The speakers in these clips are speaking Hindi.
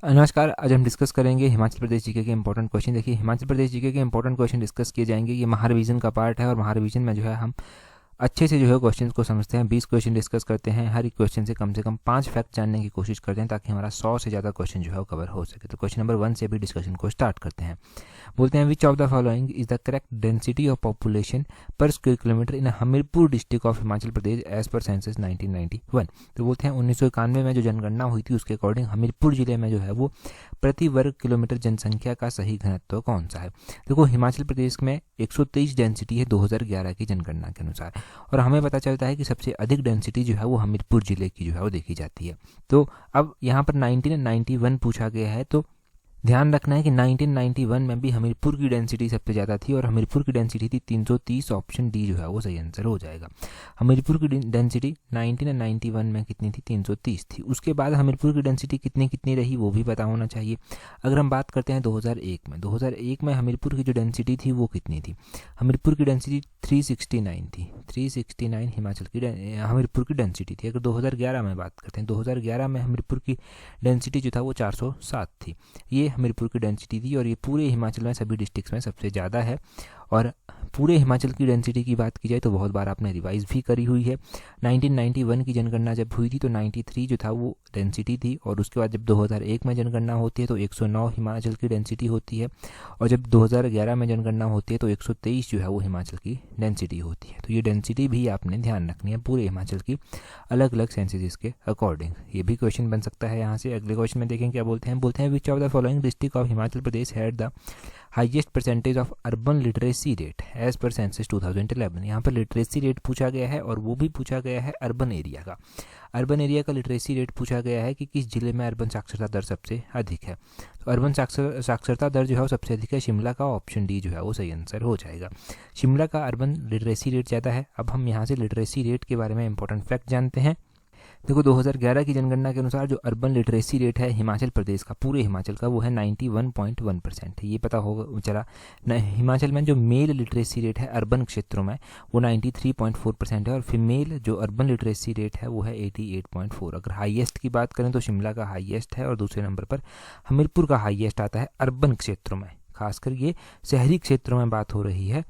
नमस्कार। आज हम डिस्कस करेंगे हिमाचल प्रदेश जीके के इंपॉर्टेंट क्वेश्चन। देखिए, हिमाचल प्रदेश जीके के इंपॉर्टेंट क्वेश्चन डिस्कस किए जाएंगे। ये महारिवीजन का पार्ट है और महारिवीजन में जो है हम अच्छे से जो है क्वेश्चंस को समझते हैं। 20 क्वेश्चन डिस्कस करते हैं। हर एक क्वेश्चन से कम 5 फैक्ट जानने की कोशिश करते हैं ताकि हमारा 100 से ज़्यादा क्वेश्चन जो है वो कवर हो सके। तो क्वेश्चन नंबर 1 से भी डिस्कशन को स्टार्ट करते हैं। बोलते हैं, which of the following is the correct density of population per square kilometre in Hamirpur district of Himachal Pradesh as per census 1991। तो बोलते हैं 1991 में जो जनगणना हुई थी उसके अकॉर्डिंग हमीरपुर जिले में जो है वो प्रति वर्ग किलोमीटर जनसंख्या का सही घनत्व कौन सा है। देखो, हिमाचल प्रदेश में 123 डेंसिटी है 2011 की जनगणना के अनुसार, और हमें पता चलता है कि सबसे अधिक डेंसिटी जो है वो हमीरपुर जिले की जो है वो देखी जाती है। तो अब यहाँ पर 1991 पूछा गया है, तो ध्यान रखना है कि 1991 में भी हमीरपुर की डेंसिटी सबसे ज़्यादा थी और हमीरपुर की डेंसिटी थी 330। ऑप्शन डी जो है वो सही आंसर हो जाएगा। हमीरपुर की डेंसिटी 1991 में कितनी थी? 330 थी। उसके बाद हमीरपुर की डेंसिटी कितनी रही वो भी पता होना चाहिए। अगर हम बात करते हैं 2001 में हमीरपुर की जो डेंसिटी थी वो कितनी थी? हमीरपुर की डेंसिटी 369 थी। 369 हमीरपुर की डेंसिटी थी। अगर 2011 में बात करते हैं, 2011 में हमीरपुर की डेंसिटी जो था वो 407 थी। ये हमीरपुर की डेंसिटी थी और ये पूरे हिमाचल में सभी डिस्ट्रिक्ट्स में सबसे ज़्यादा है। और पूरे हिमाचल की डेंसिटी की बात की जाए तो बहुत बार आपने रिवाइज भी करी हुई है। 1991 की जनगणना जब हुई थी तो 93 जो था वो डेंसिटी थी, और उसके बाद जब 2001 में जनगणना होती है तो 109 हिमाचल की डेंसिटी होती है, और जब 2011 में जनगणना होती है तो 123 जो है वो हिमाचल की डेंसिटी होती है। तो ये डेंसिटी भी आपने ध्यान रखनी है पूरे हिमाचल की अलग अलग सेंसेस के अकॉर्डिंग। ये भी क्वेश्चन बन सकता है यहाँ से। अगले क्वेश्चन में देखें क्या बोलते हैं which of the following district of Himachal Pradesh had the highest percentage of urban literacy rate as per census 2011। यहाँ पर लिटरेसी रेट पूछा गया है और वो भी पूछा गया है अर्बन एरिया का। अर्बन एरिया का लिटरेसी रेट पूछा गया है कि किस जिले में अर्बन साक्षरता दर सबसे अधिक है। तो अर्बन साक्षरता दर जो है वो सबसे अधिक है शिमला का। ऑप्शन डी जो है वो सही आंसर हो जाएगा। शिमला का अर्बन लिटरेसी रेट ज़्यादा है। अब हम यहाँ से लिटरेसी रेट के बारे में इंपॉर्टेंट फैक्ट जानते हैं। देखो, 2011 की जनगणना के अनुसार जो अर्बन लिटरेसी रेट है हिमाचल प्रदेश का, पूरे हिमाचल का, वो है 91.1%। ये पता होगा चला। हिमाचल में जो मेल लिटरेसी रेट है अर्बन क्षेत्रों में वो 93.4% है, और फीमेल जो अर्बन लिटरेसी रेट है वो है 88.4। अगर हाईएस्ट की बात करें तो शिमला का हाईएस्ट है और दूसरे नंबर पर हमीरपुर का हाईएस्ट आता है अर्बन क्षेत्रों में। खासकर ये शहरी क्षेत्रों में बात हो रही है।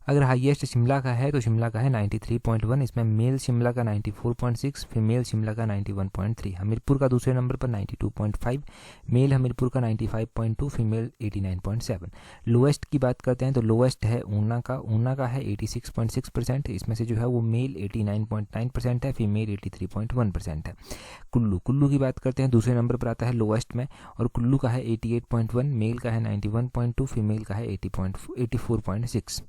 अगर हाईएस्ट शिमला का है तो शिमला का है 93.1। इसमें मेल शिमला का 94.6, फीमेल शिमला का 91.3। हमीरपुर का दूसरे नंबर पर 92.5, मेल हमीरपुर का 95.2, फीमेल 89.7। लोएस्ट की बात करते हैं तो लोएस्ट है ऊना का है 86.6%। इसमें से जो है वो मेल 89.9% है, फीमेल 83.1% है। कुल्लू की बात करते हैं, दूसरे नंबर पर आता है लोएस्ट में, और कुल्लू का है 88.1, मेल का है 91.2, फीमेल का है 84.6।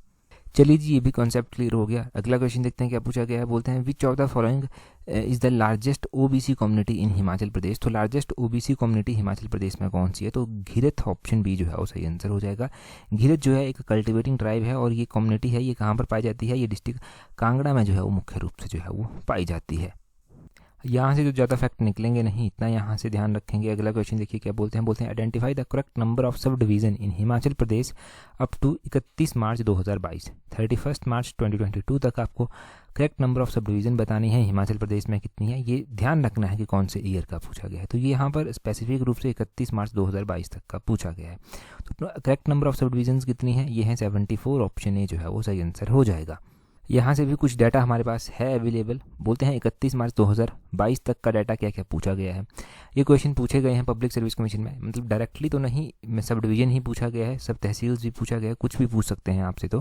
चलिए जी, ये भी कॉन्सेप्ट क्लियर हो गया। अगला क्वेश्चन देखते हैं क्या पूछा गया है। बोलते हैं, which of the following is the largest OBC community in Himachal Pradesh. तो largest OBC community Himachal Pradesh में कौन सी है? तो घिरथ। ऑप्शन बी जो है वो सही आंसर हो जाएगा। घिरथ जो है एक कल्टिवेटिंग ट्राइब है और ये कम्युनिटी है, ये कहाँ पर पाई जाती है? ये डिस्ट्रिक्ट कांगड़ा में जो है वो मुख्य रूप से जो है वो पाई जाती है। यहाँ से जो ज़्यादा फैक्ट निकलेंगे नहीं, इतना यहाँ से ध्यान रखेंगे। अगला क्वेश्चन देखिए क्या बोलते हैं identify the correct number of sub division in Himachal Pradesh up to 31 मार्च 2022। 31 मार्च 2022 तक आपको correct number of sub division बतानी है हिमाचल प्रदेश में कितनी है। ये ध्यान रखना है कि कौन से ईयर का पूछा गया है। तो ये यहाँ पर स्पेसिफिक रूप से 31 मार्च 2022 तक का पूछा गया है। तो correct number of sub division कितनी है? ये है 74। ऑप्शन ए जो है वो सही आंसर हो जाएगा। यहाँ से भी कुछ डाटा हमारे पास है अवेलेबल। बोलते हैं 31 मार्च 2022 तक का डाटा क्या क्या पूछा गया है। ये क्वेश्चन पूछे गए हैं पब्लिक सर्विस कमीशन में, मतलब डायरेक्टली तो नहीं, सब डिवीज़न ही पूछा गया है, सब तहसील्स भी पूछा गया है, कुछ भी पूछ सकते हैं आपसे। तो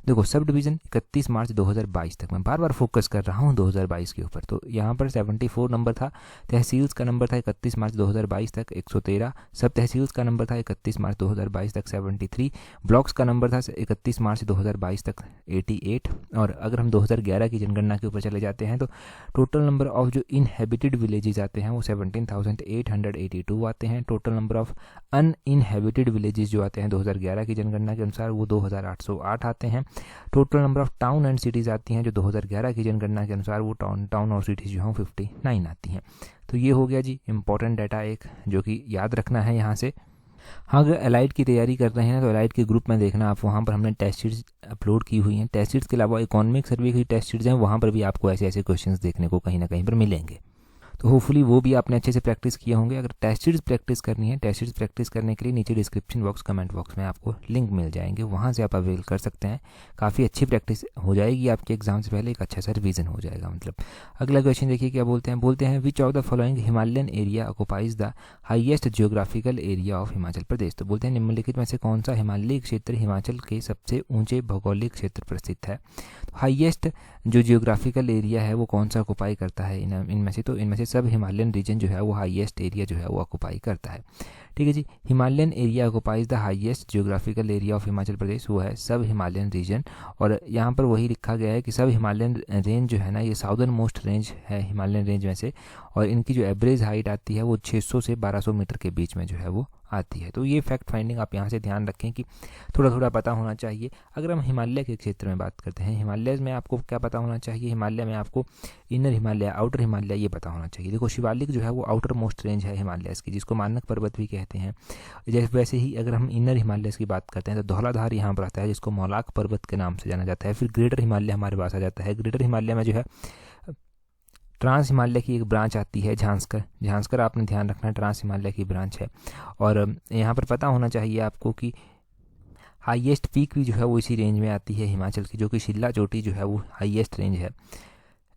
देखो, सब डिवीज़न 31 मार्च 2022 तक, मैं बार बार फोकस कर रहा हूँ 2022 के ऊपर। तो यहाँ पर 74 नंबर था। तहसील्स का नंबर था 31 मार्च 2022 तक 113। सब तहसील्स का नंबर था 31 मार्च 2022 तक 73। ब्लॉक्स का नंबर था 31 मार्च 2022 तक 88। और अगर हम 2011 की जनगणना के ऊपर चले जाते हैं तो टोटल नंबर ऑफ जो इनहेबिटेड विलेजेस आते हैं वो 17,882 आते हैं। Total number of uninhabited villages जो आते हैं 2011 की जनगणना के अनुसार वो 2,808 आते हैं। Total number of town and cities आती हैं जो 2011 की जनगणना के अनुसार वो टाउन और सिटीज़ जो हैं 59 आती हैं। तो ये हो गया जी इंपॉर्टेंट डाटा एक, जो कि याद रखना है यहाँ से। हाँ, अगर एलाइड की तैयारी कर रहे हैं तो एलाइड के ग्रुप में देखना आप, वहाँ पर हमने टेस्ट शीट्स अपलोड की हुई हैं। टेस्ट शीट्स के अलावा इकोनॉमिक सर्वे की टेस्ट शीट्स हैं, वहाँ पर भी आपको ऐसे ऐसे क्वेश्चंस देखने को कहीं ना कहीं पर मिलेंगे। तो तो होपफुली वो भी आपने अच्छे से प्रैक्टिस किए होंगे। अगर टेस्ट सीरीज प्रैक्टिस करनी है, टेस्ट सीरीज प्रैक्टिस करने के लिए नीचे डिस्क्रिप्शन बॉक्स, कमेंट बॉक्स में आपको लिंक मिल जाएंगे, वहाँ से आप अवेल कर सकते हैं। काफ़ी अच्छी प्रैक्टिस हो जाएगी आपके एग्जाम से पहले, एक अच्छा सा रिवीजन हो जाएगा मतलब। अगला क्वेश्चन देखिए क्या बोलते हैं which of the following Himalayan area occupies the highest geographical area of Himachal Pradesh. तो बोलते हैं निम्नलिखित में से कौन सा हिमालयी क्षेत्र हिमाचल के सबसे ऊंचे भौगोलिक क्षेत्र पर स्थित है। तो हाईएस्ट जो जियोग्राफिकल एरिया है वो कौन सा ऑक्युपाई करता है इनमें से, तो इनमें से सब हिमालयन रीजन जो है वो हाईएस्ट एरिया जो है वो ऑक्युपाई करता है। ठीक है जी, Himalayan area occupies the highest geographical area of Himachal Pradesh, वो है सब हिमालयन रीजन। और यहाँ पर वही लिखा गया है कि सब हिमालयन रेंज जो है ना, ये साउदर्न मोस्ट रेंज है हिमालयन रेंज में से, और इनकी जो एवरेज हाइट आती है वो 600 से 1200 मीटर के बीच में जो है वो आती है। तो ये फैक्ट फाइंडिंग आप यहाँ से ध्यान रखें कि थोड़ा थोड़ा पता होना चाहिए। अगर हम हिमालय के क्षेत्र में बात करते हैं, हिमालय में आपको क्या पता होना चाहिए, हिमालय में आपको इनर हिमालय, आउटर हिमालय ये पता होना चाहिए। देखो शिवालिक जो है वो आउटर मोस्ट रेंज है हिमालय की, जिसको मानक पर्वत भी कहते हैं। जैसे वैसे ही अगर हम इनर हिमालय की बात करते हैं तो धौलाधार यहाँ पर आता है, जिसको मौलाक पर्वत के नाम से जाना जाता है। फिर ग्रेटर हिमालय हमारे पास आ जाता है। ग्रेटर हिमालय में जो है ट्रांस हिमालय की एक ब्रांच आती है, झांसकर आपने ध्यान रखना, ट्रांस हिमालय की ब्रांच है। और यहाँ पर पता होना चाहिए आपको कि हाईएस्ट पीक भी जो है वो इसी रेंज में आती है हिमाचल की, जो कि शिल्ला चोटी जो है वो हाईएस्ट रेंज है।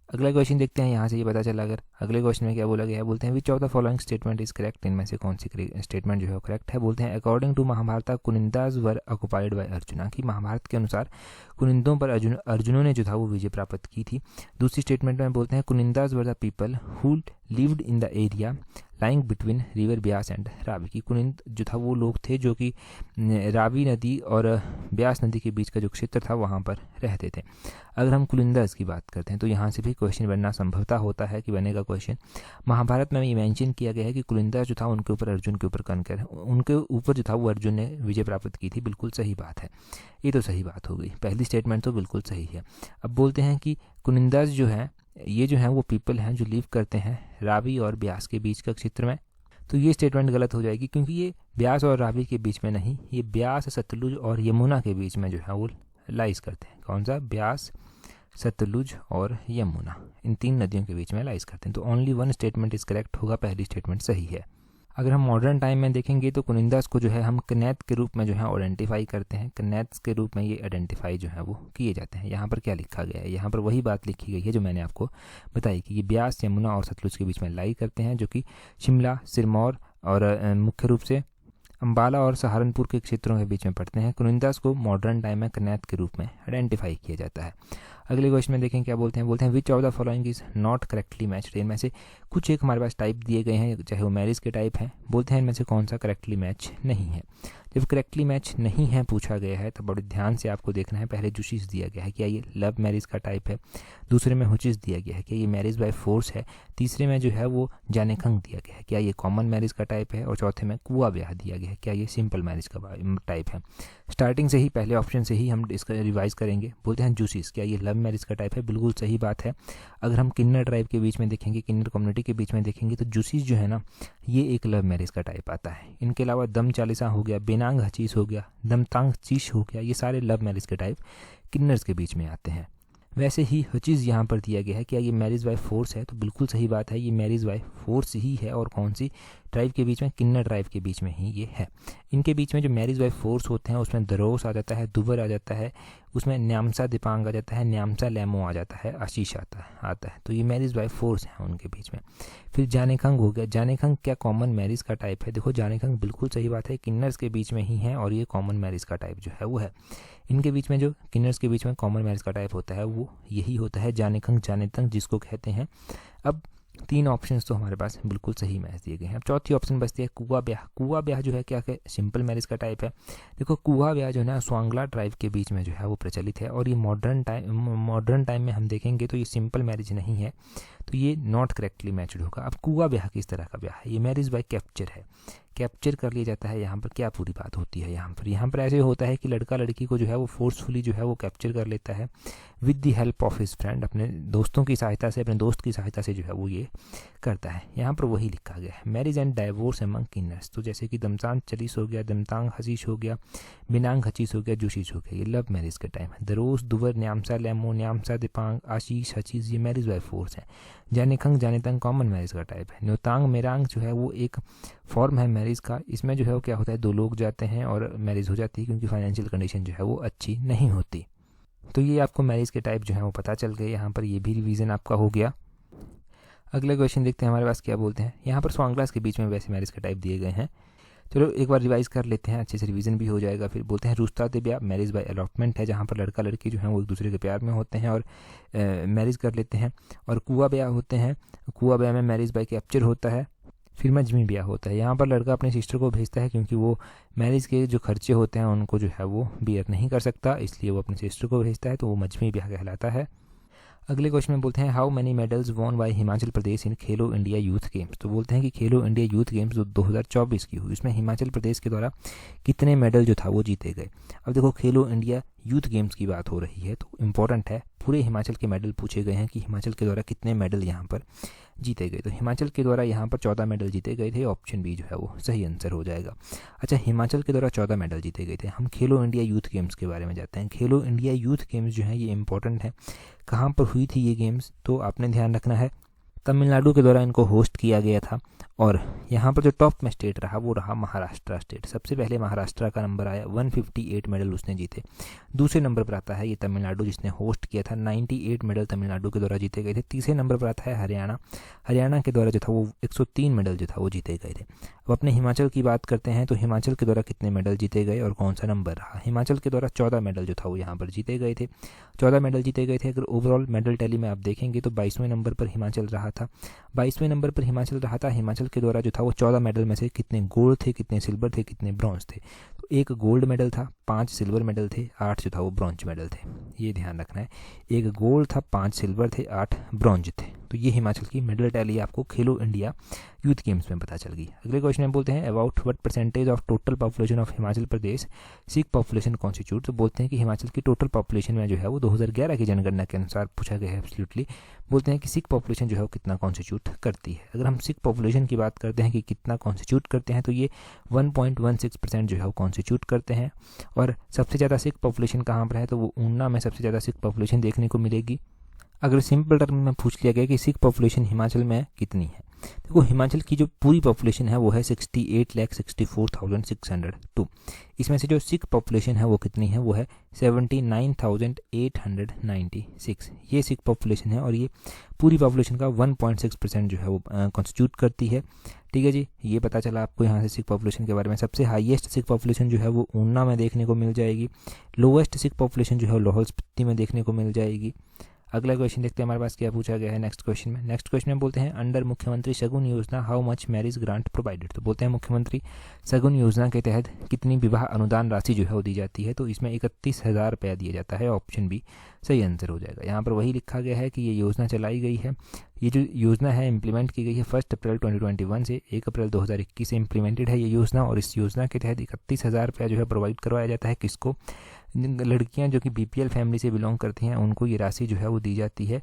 अगला क्वेश्चन देखते हैं, यहाँ से ये पता चला। अगर अगले क्वेश्चन में क्या बोला गया है, बोलते हैं which of the following statement is correct, इनमें से कौन सी स्टेटमेंट जो है करेक्ट है। बोलते हैं according to Mahabharata Kunindas were occupied by Arjuna, कि महाभारत के अनुसार कुनिंदों पर अर्जुनों ने जो था वो विजय प्राप्त की थी। दूसरी स्टेटमेंट में बोलते हैं Kunindas were the people who lived in the area lying between river Beas and Ravi, की कुनिंद जो था वो लोग थे जो कि रावी नदी और ब्यास नदी के बीच का जो क्षेत्र था वहाँ पर रहते थे। अगर हम कुलिंदाज की बात करते हैं तो यहाँ से भी क्वेश्चन बनना संभवतः होता है कि बनेगा क्वेश्चन। महाभारत में ये मेंशन किया गया है कि कुलिंदाज जो था उनके ऊपर अर्जुन के ऊपर कनकर, उनके ऊपर जो था वो अर्जुन ने विजय प्राप्त की थी। बिल्कुल सही बात है, ये तो सही बात हो गई, पहली स्टेटमेंट तो बिल्कुल सही है। अब बोलते हैं कि कुनिंदाज जो है ये जो है वो पीपल हैं जो लिव करते हैं रावी और ब्यास के बीच का क्षेत्र में। तो ये स्टेटमेंट गलत हो जाएगी, क्योंकि ये ब्यास और रावी के बीच में नहीं, ये ब्यास, सतलुज और यमुना के बीच में जो है वो लाइज करते हैं। कौन सा? ब्यास, सतलुज और यमुना, इन तीन नदियों के बीच में लाइज करते हैं। तो only one statement is correct होगा, पहली स्टेटमेंट सही है। अगर हम मॉडर्न टाइम में देखेंगे तो कुनिंदास को जो है हम कनैत के रूप में जो है आइडेंटिफाई करते हैं, कनैत्स के रूप में ये आइडेंटिफाई जो है वो किए जाते हैं। यहाँ पर क्या लिखा गया है, यहाँ पर वही बात लिखी गई है जो मैंने आपको बताई कि ये ब्यास, यमुना और सतलुज के बीच में लाई करते हैं, जो कि शिमला, सिरमौर और मुख्य रूप से अम्बाला और सहारनपुर के क्षेत्रों के बीच में पड़ते हैं। कुनिंदास को मॉडर्न टाइम में कनैत के रूप में आइडेंटिफाई किया जाता है। अगले क्वेश्चन में देखें क्या बोलते हैं which of the following is not correctly matched. इनमें से कुछ एक हमारे पास टाइप दिए गए हैं, चाहे वो मैरिज के टाइप हैं। बोलते हैं इनमें से कौन सा करेक्टली मैच नहीं है। जब करेक्टली मैच नहीं है पूछा गया है तो बड़े ध्यान से आपको देखना है। पहले जुशिस दिया गया है, क्या ये लव मैरिज का टाइप है। दूसरे में हुचिस दिया गया है, क्या ये मैरिज बाय फोर्स है। तीसरे में जो है वो जानेखंग दिया गया है, क्या ये कॉमन मैरिज का टाइप है। और चौथे में कुआ ब्याह दिया गया है, क्या ये सिंपल मैरिज का टाइप है। स्टार्टिंग से ही पहले ऑप्शन से ही हम इसका रिवाइज करेंगे। बोलते हैं जुशिस, क्या ये लव मैरिज का टाइप है। बिल्कुल सही बात है। अगर हम किन्नर ट्राइब के बीच में देखेंगे, किन्नर कम्युनिटी के बीच में देखेंगे तो जुशिस जो है ना, ये एक लव मैरिज का टाइप आता है। इनके अलावा दम चालीसा हो गया, बेनांग हचीस हो गया, दमतांग चीश हो गया, ये सारे लव मैरिज के टाइप किन्नर्स के बीच में आते हैं। वैसे ही हचीज़ यहाँ पर दिया गया है, क्या ये मैरिज बाय फोर्स है। तो बिल्कुल सही बात है, ये मैरिज बाय फोर्स ही है। और कौन सी ट्राइब के बीच में? किन्नर ट्राइब के बीच में ही ये है। इनके बीच में जो मैरिज बाय फोर्स होते हैं उसमें दरोस आ जाता है, दुबर आ जाता है, उसमें न्यामसा दिपांग आ जाता है, न्यामसा लेमो आ जाता है, आशीष आता है। तो ये मैरिज बाय फोर्स है उनके बीच में। फिर जानेखंग हो गया। जानेखंग क्या कॉमन मैरिज का टाइप है। देखो जानेखंग बिल्कुल सही बात है, किन्नर्स के बीच में ही है और ये कॉमन मैरिज का टाइप जो है वो है। इनके बीच में जो किन्नर्स के बीच में कॉमन मैरिज का टाइप होता है वो यही होता है, जानेखंग, जानेतंग जिसको कहते हैं। अब तीन ऑप्शंस तो हमारे पास बिल्कुल सही मैच दिए गए हैं। अब चौथी ऑप्शन बचती है कुआ ब्याह। कुआ ब्याह जो है क्या है? सिंपल मैरिज का टाइप है। देखो कुआ ब्याह जो है ना स्वांगला ट्राइब के बीच में जो है वो प्रचलित है। और ये मॉडर्न टाइम में हम देखेंगे तो ये सिंपल मैरिज नहीं है, तो ये नॉट करेक्टली मैच्ड होगा। अब कुआ ब्याह किस तरह का ब्याह है? ये मैरिज बाय कैप्चर है। कैप्चर कर लिया जाता है, यहाँ पर क्या पूरी बात होती है। यहाँ पर ऐसे होता है कि लड़का लड़की को जो है वो फोर्सफुली जो है वो कैप्चर कर लेता है with the help of his friend, अपने दोस्तों की सहायता से, अपने दोस्त की सहायता से जो है वो ये करता है। यहाँ पर वही लिखा गया है, मैरिज एंड डाइवोर्स अमंग किन्नर्स। तो जैसे कि दमसान चलीस हो गया, दमतांग हसीश हो गया, बिनांग हचीस हो गया, जोशीश हो गया, ये लव मैरिज का टाइम है। दरोज दुवर न्यामसा लेमो न्यामसा दिपांग आशीष हचीस, ये मैरिज बाय फोर्स है। जाने खंग जाने तंग कॉमन मैरिज का टाइप है। न्योतांग मेरांग जो है वो एक फॉर्म है मैरिज का, इसमें जो है वो क्या होता है, दो लोग जाते हैं और मैरिज हो जाती है क्योंकि फाइनेंशियल कंडीशन जो है वो अच्छी नहीं होती। तो ये आपको मैरिज के टाइप जो है वो पता चल गए, यहाँ पर ये भी रिवीजन आपका हो गया। अगला क्वेश्चन देखते हैं हमारे पास क्या बोलते हैं। यहाँ पर सॉन्ग क्लास के बीच में वैसे मैरिज के टाइप दिए गए हैं, चलो एक बार रिवाइज कर लेते हैं, अच्छे से रिवीजन भी हो जाएगा। फिर बोलते हैं रुश्ता ते ब्याह मैरिज बाय अलॉटमेंट है, जहाँ पर लड़का लड़की जो है वो एक दूसरे के प्यार में होते हैं और मैरिज कर लेते हैं। और कुआ ब्याह होते हैं, कुआ ब्याह में मैरिज बाय कैप्चर होता है। फिर मजमी ब्याह होता है, यहाँ पर लड़का अपने सिस्टर को भेजता है क्योंकि वो मैरिज के जो खर्चे होते हैं उनको जो है वो बियर नहीं कर सकता, इसलिए वो अपने सिस्टर को भेजता है, तो वो मजमी ब्याह कहलाता है। अगले क्वेश्चन में बोलते हैं how many medals won by Himachal Pradesh in Khelo India youth games. तो बोलते हैं कि खेलो इंडिया यूथ गेम्स जो 2024 की हुई, इसमें हिमाचल प्रदेश के द्वारा कितने मेडल जो था वो जीते गए। अब देखो खेलो इंडिया यूथ गेम्स की बात हो रही है तो इम्पोर्टेंट है, पूरे हिमाचल के मेडल पूछे गए हैं कि हिमाचल के द्वारा कितने मेडल यहाँ पर जीते गए। तो हिमाचल के द्वारा यहाँ पर 14 मेडल जीते गए थे, ऑप्शन बी जो है वो सही आंसर हो जाएगा। अच्छा, हिमाचल के द्वारा 14 मेडल जीते गए थे। हम खेलो इंडिया यूथ गेम्स के बारे में जाते हैं। खेलो इंडिया यूथ गेम्स जो है ये इंपॉर्टेंट है, कहाँ पर हुई थी ये गेम्स, तो आपने ध्यान रखना है तमिलनाडु के द्वारा इनको होस्ट किया गया था। और यहाँ पर जो टॉप में स्टेट रहा वो रहा महाराष्ट्र स्टेट। सबसे पहले महाराष्ट्र का नंबर आया, 158 मेडल उसने जीते। दूसरे नंबर पर आता है ये तमिलनाडु जिसने होस्ट किया था, 98 मेडल तमिलनाडु के द्वारा जीते गए थे। तीसरे नंबर पर आता है हरियाणा, हरियाणा के द्वारा जो था वो 103 मेडल जो था वो जीते गए थे। अब अपने हिमाचल की बात करते हैं, तो हिमाचल के द्वारा कितने मेडल जीते गए और कौन सा नंबर रहा। हिमाचल के द्वारा 14 मेडल जो था वो यहाँ पर जीते गए थे, 14 मेडल जीते गए थे। अगर ओवरऑल मेडल टैली में आप देखेंगे तो 22वें नंबर पर हिमाचल रहा था, 22वें नंबर पर हिमाचल रहा था। हिमाचल के द्वारा जो था वो 14 मेडल में से कितने गोल्ड थे, कितने सिल्वर थे, कितने ब्रॉन्ज थे। तो एक गोल्ड मेडल था, 5 सिल्वर मेडल थे, 8 जो था वो ब्रॉन्ज मेडल थे। ये ध्यान रखना है, एक गोल्ड था, 5 सिल्वर थे, 8 ब्रॉन्ज थे। तो ये हिमाचल की मेडल टैली आपको खेलो इंडिया यूथ गेम्स में पता चल गई। अगले क्वेश्चन में बोलते हैं about what percentage of total population of Himachal Pradesh Sikh population constitute. तो बोलते हैं कि हिमाचल की टोटल पॉपुलेशन में जो है वो 2011 की जनगणना के अनुसार पूछा गया है एब्सोल्युटली। बोलते हैं कि सिख पॉपुलेशन जो है वो कितना कॉन्स्टिट्यूट करती है। अगर हम सिख पॉपुलेशन की बात करते हैं कि कितना कॉन्स्टिट्यूट करते हैं, तो ये 1.16% जो है वो कॉन्स्टिट्यूट करते हैं। और सबसे ज़्यादा सिख पॉपुलेशन कहाँ पर है, तो वो ऊना में सबसे ज़्यादा सिख पॉपुलेशन देखने को मिलेगी। अगर सिंपल टर्म में पूछ लिया गया कि सिख पॉपुलेशन हिमाचल में कितनी है, देखो हिमाचल की जो पूरी पॉपुलेशन है वो है 68,64,602। इसमें से जो सिख पॉपुलेशन है वो कितनी है, वो है 79,896। ये सिख पॉपुलेशन है और ये पूरी पॉपुलेशन का 1.6% जो है वो कॉन्स्टिट्यूट करती है। ठीक है जी, ये पता चला आपको यहाँ से सिख पॉपुलेशन के बारे में। सबसे हाईएस्ट सिख पॉपुलेशन जो है वो ऊना में देखने को मिल जाएगी, लोवेस्ट सिख पॉपुलेशन जो है लाहौल स्पीति में देखने को मिल जाएगी। अगला क्वेश्चन देखते हैं हमारे पास क्या पूछा गया है नेक्स्ट क्वेश्चन में। नेक्स्ट क्वेश्चन में बोलते हैं अंडर मुख्यमंत्री शगुन योजना how much marriage grant provided. तो बोलते हैं मुख्यमंत्री शगुन योजना के तहत कितनी विवाह अनुदान राशि जो है वो दी जाती है, तो इसमें 31,000 रुपया दिया जाता है, ऑप्शन बी सही आंसर हो जाएगा। यहाँ पर वही लिखा गया है कि ये योजना चलाई गई है, ये जो योजना है इम्प्लीमेंट की गई है 1 अप्रैल 2021 से 1 अप्रैल 2021 से इम्प्लीमेंटेड है ये योजना। और इस योजना के तहत 31,000 रुपया जो है प्रोवाइड करवाया जाता है किसको, लड़कियां जो कि बीपीएल फैमिली से बिलोंग करती हैं उनको ये राशि जो है वो दी जाती है।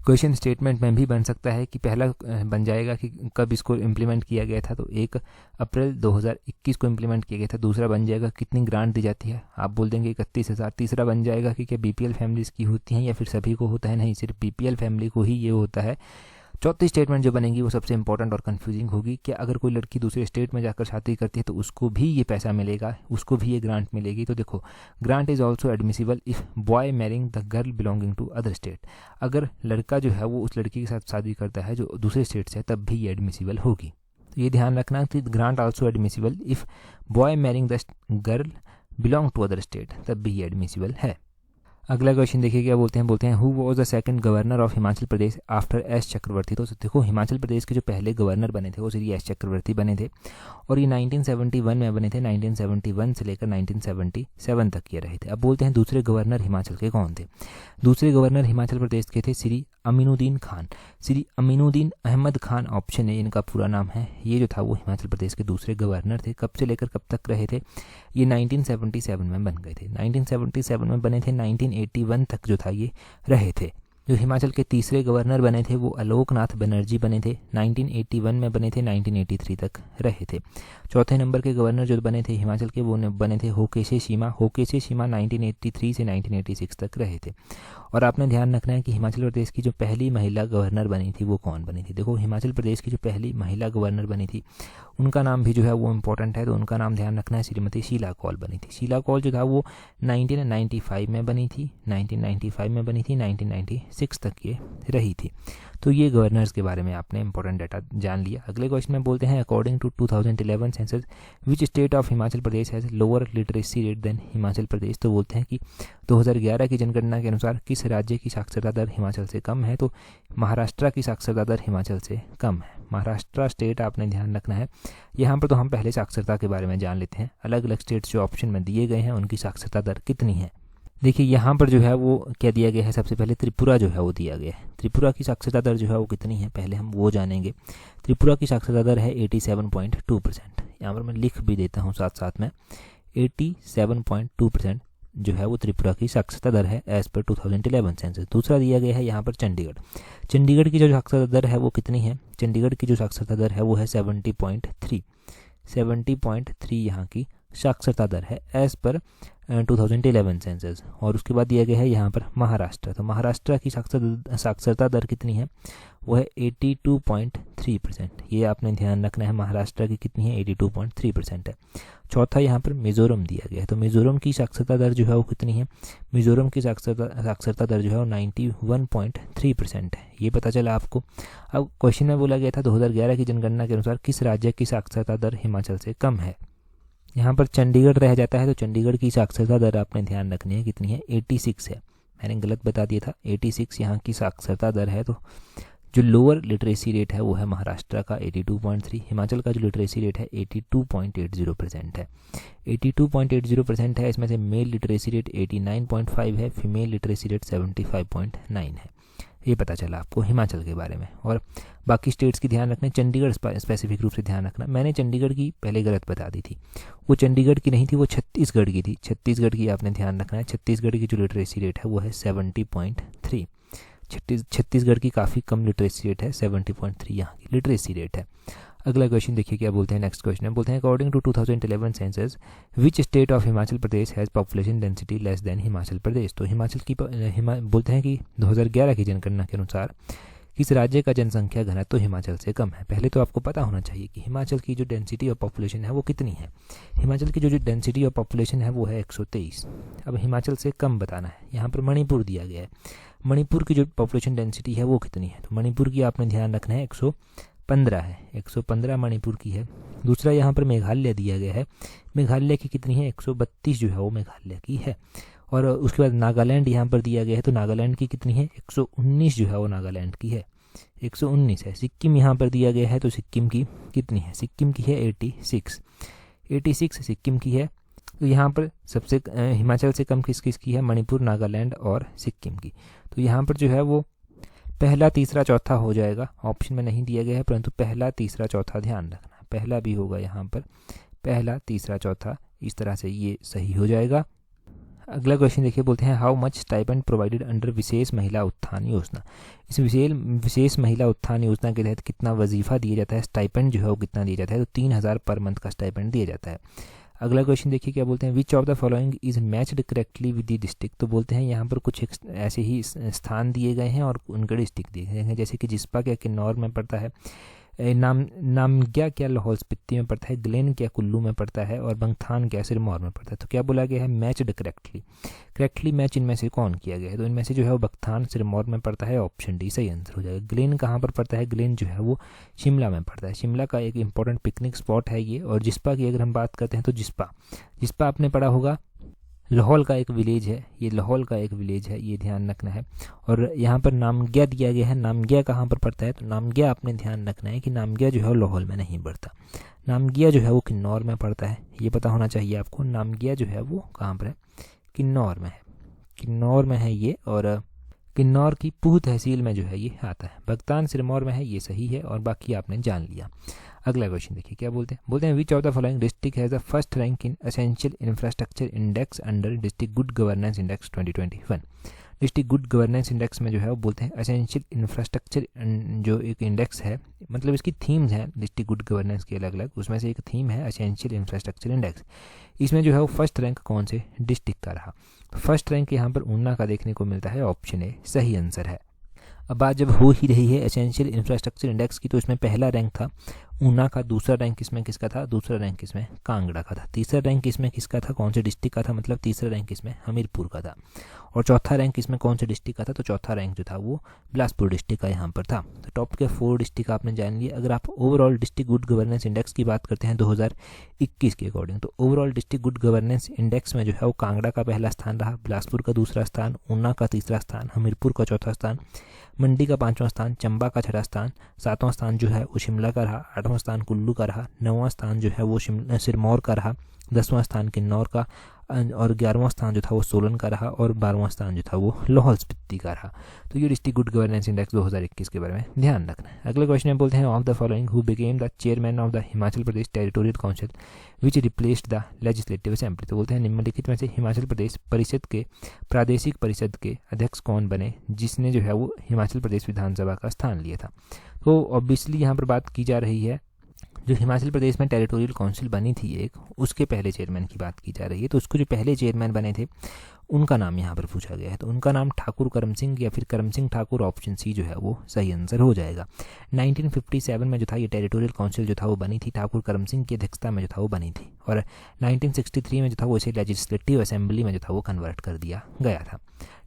क्वेश्चन स्टेटमेंट में भी बन सकता है कि पहला बन जाएगा कि कब इसको इम्प्लीमेंट किया गया था, तो 1 अप्रैल 2021 को इम्प्लीमेंट किया गया था। दूसरा बन जाएगा कितनी ग्रांट दी जाती है, आप बोल देंगे 31,000। तीसरा बन जाएगा कि क्या बीपीएल फैमिलीज की होती हैं या फिर सभी को होता है, नहीं सिर्फ बीपीएल फैमिली को ही ये होता है। चौथी स्टेटमेंट जो बनेगी वो सबसे इंपॉर्टेंट और कंफ्यूजिंग होगी कि अगर कोई लड़की दूसरे स्टेट में जाकर शादी करती है तो उसको भी ये पैसा मिलेगा, उसको भी ये ग्रांट मिलेगी। तो देखो grant is also admissible if boy marrying the girl belonging to other state. अगर लड़का जो है वो उस लड़की के साथ शादी करता है जो दूसरे स्टेट से है तब भी ये एडमिसिबल होगी। तो ये ध्यान रखना कि grant also admissible if boy marrying the girl belong to other state, तब भी ये एडमिसिबल है। अगला क्वेश्चन देखिए क्या बोलते हैं who was the second governor of Himachal Pradesh after S Chakravarti. तो देखो हिमाचल प्रदेश के जो पहले गवर्नर बने थे वो श्री एस चक्रवर्ती बने थे और ये 1971 में बने थे। 1971 से लेकर 1977 तक ये रहे थे। अब बोलते हैं दूसरे गवर्नर हिमाचल के कौन थे। दूसरे गवर्नर हिमाचल प्रदेश के थे श्री अमीनुद्दीन खान। श्री अमीनुद्दीन अहमद खान ऑप्शन है इनका पूरा नाम है। ये जो था वो हिमाचल प्रदेश के दूसरे गवर्नर थे। कब से लेकर कब तक रहे थे, ये 1977 में बन गए थे। 1977 में बने थे, 1981 तक जो था ये रहे थे। जो हिमाचल के तीसरे गवर्नर बने थे वो आलोकनाथ बनर्जी बने थे। 1981 में बने थे, 1983 तक रहे थे। चौथे नंबर के गवर्नर जो बने थे हिमाचल के वो बने थे होकेशे शिमा। होकेशे शिमा 1983 से 1986 तक रहे थे। और आपने ध्यान रखना है कि हिमाचल प्रदेश की जो पहली महिला गवर्नर बनी थी वो कौन बनी थी। देखो हिमाचल प्रदेश की जो पहली महिला गवर्नर बनी थी उनका नाम भी जो है वो इम्पोर्टेंट है, तो उनका नाम ध्यान रखना है, श्रीमती शीला कौल बनी थी। शीला कौल जो था वो 1995 में बनी थी, 1995 में बनी थी, 1996 तक ये रही थी। तो ये गवर्नर्स के बारे में आपने इंपॉर्टेंट डाटा जान लिया। अगले क्वेश्चन में बोलते हैं according to 2011 census which state of Himachal Pradesh has lower literacy rate than Himachal Pradesh. तो बोलते हैं कि 2011 की जनगणना के अनुसार किस राज्य की साक्षरता दर हिमाचल से कम है। तो महाराष्ट्र की साक्षरता दर हिमाचल से कम है। महाराष्ट्र स्टेट आपने ध्यान रखना है। यहाँ पर तो हम पहले साक्षरता के बारे में जान लेते हैं। अलग अलग स्टेट्स जो ऑप्शन में दिए गए हैं उनकी साक्षरता दर कितनी है। देखिए यहाँ पर जो है वो क्या दिया गया है, सबसे पहले त्रिपुरा जो है वो दिया गया है। त्रिपुरा की साक्षरता दर जो है वो कितनी है पहले हम वो जानेंगे। त्रिपुरा की साक्षरता दर है 87.2%। यहाँ पर मैं लिख भी देता हूँ साथ साथ में, 87.2% जो है वो त्रिपुरा की साक्षरता दर है एज पर 2011 सेंसस। दूसरा दिया गया है यहाँ पर चंडीगढ़। चंडीगढ़ की जो साक्षरता दर है वो कितनी है, चंडीगढ़ की जो साक्षरता दर है वो है 70.3 यहाँ की साक्षरता दर है एज पर 2011 सेंसस। और उसके बाद दिया गया है यहाँ पर महाराष्ट्र। तो महाराष्ट्र की साक्षरता दर कितनी है, वो है 82.3%। ये आपने ध्यान रखना है, महाराष्ट्र की कितनी है, 82.3% है। चौथा यहाँ पर मिजोरम दिया गया है। तो मिजोरम की साक्षरता दर जो है वो कितनी है, मिजोरम की साक्षरता दर जो है वो 91.3% है। ये पता चला आपको। अब क्वेश्चन में बोला गया था 2011 की जनगणना के अनुसार किस राज्य की साक्षरता दर हिमाचल से कम है। यहाँ पर चंडीगढ़ रह जाता है। तो चंडीगढ़ की साक्षरता दर आपने ध्यान रखनी है, कितनी है, 86 है। मैंने गलत बता दिया था, 86 यहाँ की साक्षरता दर है। तो जो लोअर लिटरेसी रेट है वो है महाराष्ट्र का 82.3। हिमाचल का जो लिटरेसी रेट है 82.80% है। 82.80% है। इसमें से मेल लिटरेसी रेट 89.5 है, फीमेल लिटरेसी रेट 75.9 है। ये पता चला आपको हिमाचल के बारे में। और बाकी स्टेट्स की ध्यान रखना, चंडीगढ़ स्पेसिफिक रूप से ध्यान रखना। मैंने चंडीगढ़ की पहले गलत बता दी थी, वो चंडीगढ़ की नहीं थी, वो छत्तीसगढ़ की थी। छत्तीसगढ़ की आपने ध्यान रखना है। छत्तीसगढ़ की जो लिटरेसी रेट है वो है 70.3। छत्तीसगढ़ की काफ़ी कम लिटरेसी रेट है, 70.3 यहाँ की लिटरेसी रेट है। अगला क्वेश्चन देखिए क्या बोलते हैं। नेक्स्ट क्वेश्चन में बोलते हैं according to 2011 census which state of Himachal Pradesh has population density less than Himachal Pradesh. तो हिमाचल की बोलते हैं कि 2011 की जनगणना के अनुसार किस राज्य का जनसंख्या घनत्व हिमाचल से कम है। पहले तो आपको पता होना चाहिए कि हिमाचल की जो डेंसिटी ऑफ पॉपुलेशन है वो कितनी है। हिमाचल की जो डेंसिटी ऑफ पॉपुलेशन है वो है 123। अब हिमाचल से कम बताना है। यहाँ पर मणिपुर दिया गया है। मणिपुर की जो पॉपुलेशन डेंसिटी है वो कितनी है। तो मणिपुर की आपने ध्यान रखना है 115 है, 115 मणिपुर की है। दूसरा यहाँ पर मेघालय दिया गया है। मेघालय की कितनी है, 132 जो है वो मेघालय की है। और उसके बाद नागालैंड यहाँ पर दिया गया है। तो नागालैंड की कितनी है, 119 जो है वो नागालैंड की है, 119 है। सिक्किम यहाँ पर दिया गया है। तो सिक्किम की कितनी है, सिक्किम की है 86 सिक्किम की है। तो यहाँ पर सबसे हिमाचल से कम किस किस की है, मणिपुर, नागालैंड और सिक्किम की। तो यहाँ पर जो है वो पहला, तीसरा, चौथा हो जाएगा। ऑप्शन में नहीं दिया गया है परंतु पहला, तीसरा, चौथा ध्यान रखना। पहला भी होगा यहाँ पर, पहला, तीसरा, चौथा, इस तरह से ये सही हो जाएगा। अगला क्वेश्चन देखिए, बोलते हैं how much stipend provided under Vishesh Mahila Utthan योजना। इस विशेष महिला उत्थान योजना के तहत कितना वजीफा दिया जाता है, स्टाइपेंड जो है वो कितना दिया जाता है। तो 3000 पर मंथ का स्टाइपेंड दिया जाता है। अगला क्वेश्चन देखिए क्या बोलते हैं, which of the following is matched correctly with the district. तो बोलते हैं यहाँ पर कुछ ऐसे ही स्थान दिए गए हैं और उनके डिस्ट्रिक्ट दिए गए हैं, जैसे कि जिस्पा क्या किन्नौर में पड़ता है, नामग्या क्या लाहौल स्पीति में पड़ता है, ग्लेन क्या कुल्लू में पड़ता है और बंगथान क्या सिरमौर में पड़ता है। तो क्या बोला गया है, मैच्ड करेक्टली मैच इनमें से कौन किया गया है। तो इनमें से जो है वो बंगथान सिरमौर में पड़ता है, ऑप्शन डी सही आंसर हो जाएगा। ग्लेन कहाँ पर पड़ता है, ग्लेन जो है वो शिमला में पड़ता है। शिमला का एक इंपॉर्टेंट पिकनिक स्पॉट है ये। और जिस्पा की अगर हम बात करते हैं तो जिस्पा आपने पढ़ा होगा लाहौल का एक विलेज है, ये लाहौल का एक विलेज है, ये ध्यान रखना है। और यहाँ पर नामग्या दिया गया है, नामग्या कहाँ पर पड़ता है, तो नामग्या आपने ध्यान रखना है कि नामग्या जो है वो लाहौल में नहीं पड़ता, नामग्या जो है वो किन्नौर में पड़ता है, ये पता होना चाहिए आपको। नामग्या जो है वो कहाँ पर है, किन्नौर में है, किन्नौर में है ये, और किन्नौर की पूह तहसील में जो है ये आता है। भगतान सिरमौर में है, ये सही है, और बाकी आपने जान लिया। अगला क्वेश्चन देखिए क्या बोलते हैं, बोलते हैं which of the following district has the first rank in essential infrastructure index under district good governance index 2021। District good governance index में जो है वो बोलते हैं एसेंशियल इंफ्रास्ट्रक्चर जो एक इंडेक्स है, मतलब इसकी थीम्स हैं डिस्ट्रिक्ट गुड गवर्नेंस की अलग अलग, उसमें से एक थीम है एसेंशियल इंफ्रास्ट्रक्चर इंडेक्स। इसमें जो है वो फर्स्ट रैंक कौन से डिस्ट्रिक्ट का रहा, फर्स्ट रैंक यहाँ पर ऊना का देखने को मिलता है, ऑप्शन ए सही आंसर है। अब बात जब हो ही रही है एसेंशियल इंफ्रास्ट्रक्चर इंडेक्स की, तो इसमें पहला रैंक था ऊना का, दूसरा रैंक इसमें किसका था, दूसरा रैंक इसमें कांगड़ा का था, तीसरा रैंक इसमें किसका था, कौन से डिस्ट्रिक्ट का था, मतलब तीसरा रैंक इसमें हमीरपुर का था, और चौथा रैंक इसमें कौन से डिस्ट्रिक्ट का था, तो चौथा रैंक जो था वो बिलासपुर डिस्ट्रिक्ट का यहाँ पर था। तो टॉप के 4 डिस्ट्रिक्ट आपने जान लिए। अगर आप overall district good governance index की बात करते हैं 2021 के अकॉर्डिंग, तो overall district good governance index में जो है वो कांगड़ा का पहला स्थान रहा, बिलासपुर का दूसरा स्थान, ऊना का तीसरा स्थान, हमीरपुर का चौथा स्थान, मंडी का 5वां स्थान, चंबा का 6वां स्थान, 7वां स्थान जो है वो शिमला का रहा, 8वां स्थान कुल्लू का रहा, 9वां स्थान जो है वो सिरमौर का रहा, 10वां स्थान किन्नौर का, और 11वां स्थान जो था वो सोलन का रहा, और 12वां स्थान जो था वो लाहौल स्पीति का रहा। तो ये डिस्ट्रिक्ट गुड गवर्नेंस इंडेक्स 2021 के बारे में ध्यान रखना है। अगले क्वेश्चन में बोलते हैं of the following who became the chairman of the Himachal Pradesh territorial council which replaced the legislative assembly. तो बोलते हैं निम्नलिखित में से हिमाचल प्रदेश परिषद के प्रादेशिक परिषद के अध्यक्ष कौन बने जिसने जो है वो हिमाचल प्रदेश विधानसभा का स्थान लिया था। तो ऑब्वियसली यहाँ पर बात की जा रही है जो हिमाचल प्रदेश में टेरिटोरियल काउंसिल बनी थी एक, उसके पहले चेयरमैन की बात की जा रही है। तो उसको जो पहले चेयरमैन बने थे उनका नाम यहाँ पर पूछा गया है, तो उनका नाम ठाकुर करम सिंह या फिर करम सिंह ठाकुर, ऑप्शन सी जो है वो सही आंसर हो जाएगा। 1957 में जो था ये टेरिटोरियल काउंसिल जो था वो बनी थी, ठाकुर करम सिंह की अध्यक्षता में जो था वो बनी थी, और 1963 में जो था वो इसे लेजिस्लेटिव असेंबली में जो था वो कन्वर्ट कर दिया गया था।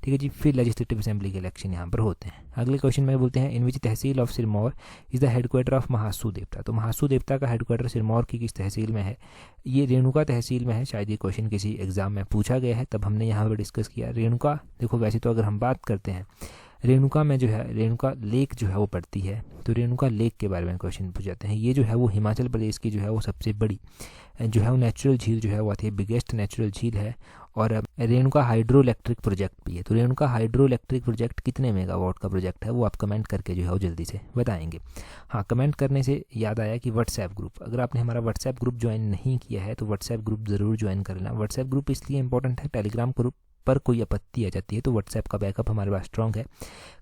ठीक है जी, फिर लेजिस्लेटिव असेंबली के इलेक्शन यहाँ पर होते हैं। अगले क्वेश्चन में बोलते हैं in which tehsil of Sirmaur is the headquarters of Mahasu Devta. तो महासू देवता का हेडक्वार्टर सिरमौर की किस तहसील में है, ये रेणुका तहसील में है। शायद ये क्वेश्चन किसी एग्जाम में पूछा गया है, तब हमने यहाँ पर डिस्कस किया। रेणुका देखो, वैसे तो अगर हम बात करते हैं रेणुका में जो है रेणुका लेक जो है वो पड़ती है, तो रेणुका लेक के बारे में क्वेश्चन पूछ जाते हैं। ये जो है वो हिमाचल प्रदेश की जो है वो सबसे बड़ी जो है वो नेचुरल झील जो है वो आती है, बिगेस्ट नेचुरल झील है, और रेणुका हाइड्रो इलेक्ट्रिक प्रोजेक्ट भी है। तो रेणुका हाइड्रो इलेक्ट्रिक प्रोजेक्ट कितने मेगावाट का प्रोजेक्ट है वो आप कमेंट करके जो है वो जल्दी से बताएंगे। हाँ, कमेंट करने से याद आया कि व्हाट्सएप ग्रुप, अगर आपने हमारा व्हाट्सएप ग्रुप ज्वाइन नहीं किया है तो व्हाट्सएप ग्रुप ज़रूर ज्वाइन कर लेना। व्हाट्सएप ग्रुप इसलिए इंपॉर्टेंट है, टेलीग्राम ग्रुप पर कोई आपत्ति आ जाती है तो व्हाट्सएप का बैकअप हमारे पास स्ट्रॉन्ग है।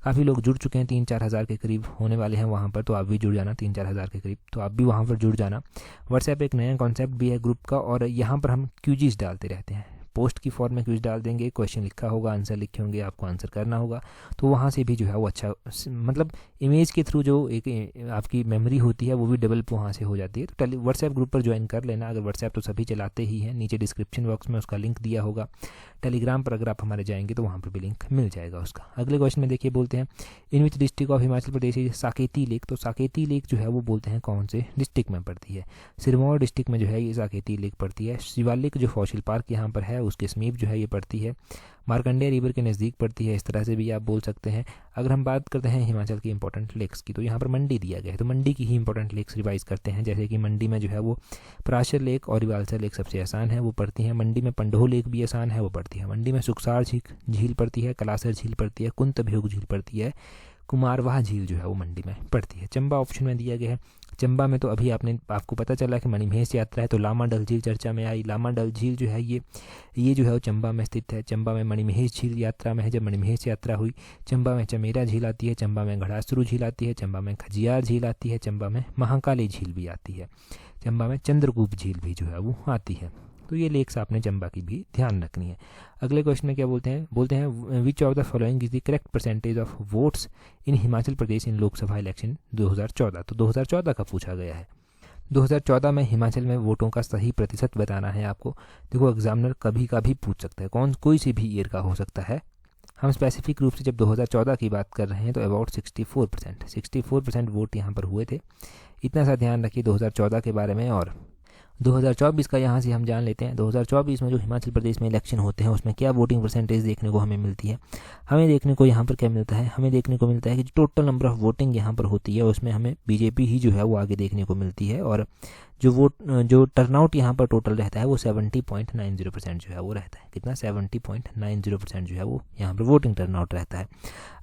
काफ़ी लोग जुड़ चुके हैं, 3-4 हज़ार के करीब होने वाले हैं वहाँ पर, तो आप भी जुड़ जाना, 3-4 हज़ार के करीब, तो आप भी वहाँ पर जुड़ जाना। व्हाट्सएप एक नया कॉन्सेप्ट भी है ग्रुप का, और यहाँ पर हम क्यूजीज डालते रहते हैं, पोस्ट की फॉर्म में क्विज डाल देंगे, क्वेश्चन लिखा होगा, आंसर लिखे होंगे, आपको आंसर करना होगा, तो वहाँ से भी जो है वो अच्छा, मतलब इमेज के थ्रू जो एक आपकी मेमोरी होती है वो भी डेवलप वहाँ से हो जाती है। तो व्हाट्सएप ग्रुप पर ज्वाइन कर लेना। अगर व्हाट्सएप तो सभी चलाते ही हैं, नीचे डिस्क्रिप्शन बॉक्स में उसका लिंक दिया होगा। टेलीग्राम पर अगर आप हमारे जाएंगे तो वहाँ पर भी लिंक मिल जाएगा उसका। अगले क्वेश्चन में देखिए, बोलते हैं in which district of Himachal Pradesh Saketi lake. तो साकेती लेक जो है वो बोलते हैं कौन से डिस्ट्रिक्ट में पड़ती है, सिरमौर डिस्ट्रिक्ट में जो है ये साकेती लेक पड़ती है। शिवालिक जो फॉसिल पार्क यहाँ पर है उसके समीप जो है ये पड़ती है, मार्कंडेय रिवर के नज़दीक पड़ती है, इस तरह से भी आप बोल सकते हैं। अगर हम बात करते हैं हिमाचल की इंपॉर्टेंट लेक्स की, तो यहाँ पर मंडी दिया गया है, तो मंडी की ही इंपॉर्टेंट लेक्स रिवाइज करते हैं। जैसे कि मंडी में जो है वो पराशर लेक और रिवाल्सर लेक सबसे आसान है, वो पड़ती है। मंडी में पंडोह लेक भी आसान है, वो पड़ती है। मंडी में सुखसार झील पड़ती है, कलासर झील पड़ती है, कुंतभ्योग झील पड़ती है, कुमारवाह झील जो है वो मंडी में पड़ती है। चंबा ऑप्शन में दिया गया है। चंबा में तो अभी आपको पता चला कि मणिमहेश यात्रा है, तो लामा डल झील चर्चा में आई। लामा डल झील जो है ये जो है वो चंबा में स्थित है। चंबा में मणिमहेश झील यात्रा में है। जब मणिमहेश यात्रा हुई, चंबा में चमेरा झील आती है, चंबा में घड़ासरू झील आती है, चंबा में खजियार झील आती है, चंबा में महाकाली झील भी आती है, चंबा में चंद्रकूप झील भी जो है वो आती है। तो ये लेक्स आपने चंबा की भी ध्यान रखनी है। अगले क्वेश्चन में क्या बोलते हैं which of the following is the correct percentage of votes in Himachal Pradesh in Lok Sabha election 2014। तो 2014 का पूछा गया है। 2014 में हिमाचल में वोटों का सही प्रतिशत बताना है आपको। देखो, एग्जामिनर कभी का भी पूछ सकता है, कोई सी भी ईयर का हो सकता है। हम स्पेसिफिक रूप से जब 2014 की बात कर रहे हैं तो अबाउट 64% वोट यहाँ पर हुए थे। इतना सा ध्यान रखिए 2014 के बारे में। और 2024 का यहाँ से हम जान लेते हैं। 2024 में जो हिमाचल प्रदेश में इलेक्शन होते हैं उसमें क्या वोटिंग परसेंटेज देखने को हमें मिलती है। हमें देखने को यहाँ पर क्या मिलता है, हमें देखने को मिलता है कि जो टोटल नंबर ऑफ वोटिंग यहाँ पर होती है उसमें हमें बीजेपी ही जो है वो आगे देखने को मिलती है, और जो टर्नआउट यहाँ पर टोटल रहता है वो 70.90% जो है वो रहता है। कितना? 70.90% जो है वो यहाँ पर वोटिंग टर्नआउट रहता है।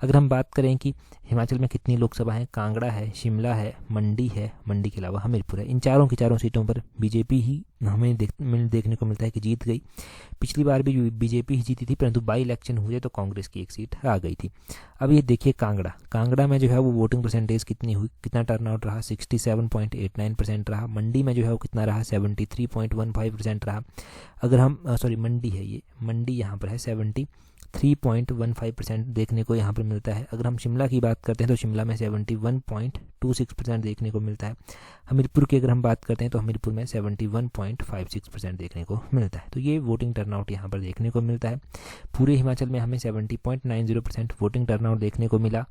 अगर हम बात करें कि हिमाचल में कितनी लोकसभा है, कांगड़ा है, शिमला है, मंडी है, मंडी के अलावा हमीरपुर है, इन चारों की चारों सीटों पर बीजेपी ही हमें देखने को मिलता है कि जीत गई। पिछली बार भी बीजेपी ही जीती थी, परंतु बाई इलेक्शन हुए तो कांग्रेस की एक सीट आ गई थी। अब ये देखिए कांगड़ा में जो है वो वोटिंग परसेंटेज कितनी हुई, कितना टर्नआउट रहा, 67.89% रहा। मंडी में जो है वो कितना रहा, 73.15% रहा। अगर हम मंडी है, ये मंडी यहाँ पर है 73.15% देखने को यहाँ पर मिलता है। अगर हम शिमला की बात करते हैं तो शिमला में 71.26% देखने को मिलता है। हमीरपुर की अगर हम बात करते हैं तो हमीरपुर में 71.56% देखने को मिलता है। तो ये वोटिंग टर्नआउट यहाँ पर देखने को मिलता है। पूरे हिमाचल में हमें 70.90% वोटिंग टर्नआउट देखने को मिला।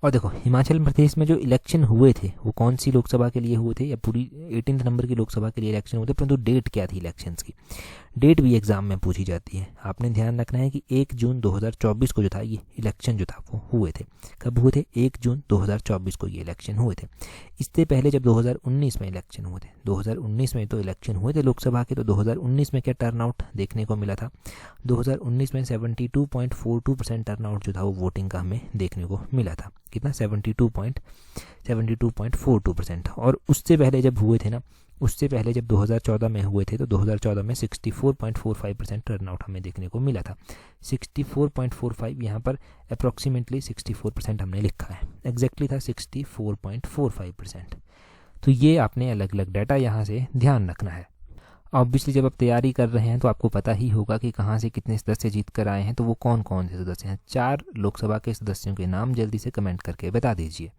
और देखो हिमाचल प्रदेश में जो इलेक्शन हुए थे वो कौन सी लोकसभा के लिए हुए थे, या पूरी 18 नंबर की लोकसभा के लिए इलेक्शन हुए थे, परंतु डेट क्या थी इलेक्शंस की, डेट भी एग्जाम में पूछी जाती है। आपने ध्यान रखना है कि 1 जून 2024 को जो था ये इलेक्शन जो था वो हुए थे। कब हुए थे? 1 जून 2024 को ये इलेक्शन हुए थे। इससे पहले जब 2019 में इलेक्शन हुए थे, 2019 में तो इलेक्शन हुए थे लोकसभा के, तो 2019 में क्या टर्नआउट देखने को मिला था? 2019 में 72.42% टर्नआउट जो था वो वोटिंग का हमें देखने को मिला था। कितना? 72.42%। और उससे पहले जब हुए थे ना, उससे पहले जब 2014 में हुए थे तो 2014 में 64.45% टर्नआउट हमें देखने को मिला था। 64.45 यहाँ पर अप्रॉक्सीमेटली 64% हमने लिखा है, एग्जैक्टली था 64.45%। तो ये आपने अलग अलग डाटा यहाँ से ध्यान रखना है। ऑब्वियसली जब आप तैयारी कर रहे हैं तो आपको पता ही होगा कि कहाँ से कितने सदस्य जीत कर आए हैं, तो वो कौन कौन से सदस्य हैं। 4 लोकसभा के सदस्यों के नाम जल्दी से कमेंट करके बता दीजिए।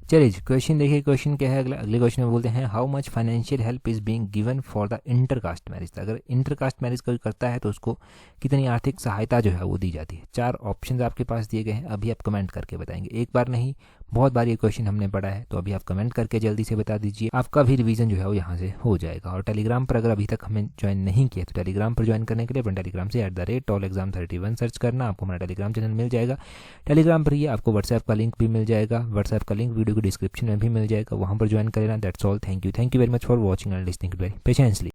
चलिए जी क्वेश्चन देखिए, क्वेश्चन क्या है अगले क्वेश्चन में बोलते हैं how much financial help is being given for the intercaste marriage. अगर इंटरकास्ट मैरिज कोई करता है तो उसको कितनी आर्थिक सहायता जो है वो दी जाती है। 4 ऑप्शंस आपके पास दिए गए हैं, अभी आप कमेंट करके बताएंगे। एक बार नहीं, बहुत बार ये क्वेश्चन हमने पढ़ा है, तो अभी आप कमेंट करके जल्दी से बता दीजिए, आपका भी रिवीजन जो है वो यहाँ से हो जाएगा। और टेलीग्राम पर अगर अभी तक हमें ज्वाइन नहीं किया तो टेलीग्राम पर ज्वाइन करने के लिए अपने टेलीग्राम से @tolexam31 सर्च करना, आपको हमारा टेलीग्राम चैनल मिल जाएगा। टेलीग्राम पर ही आपको व्हाट्सएप का लिंक भी मिल जाएगा, व्हाट्सएप का लिंक वीडियो को डिस्क्रिप्शन में भी मिल जाएगा, वहाँ पर ज्वाइन कर लेना। That's all, thank you very much for watching and listening very patiently.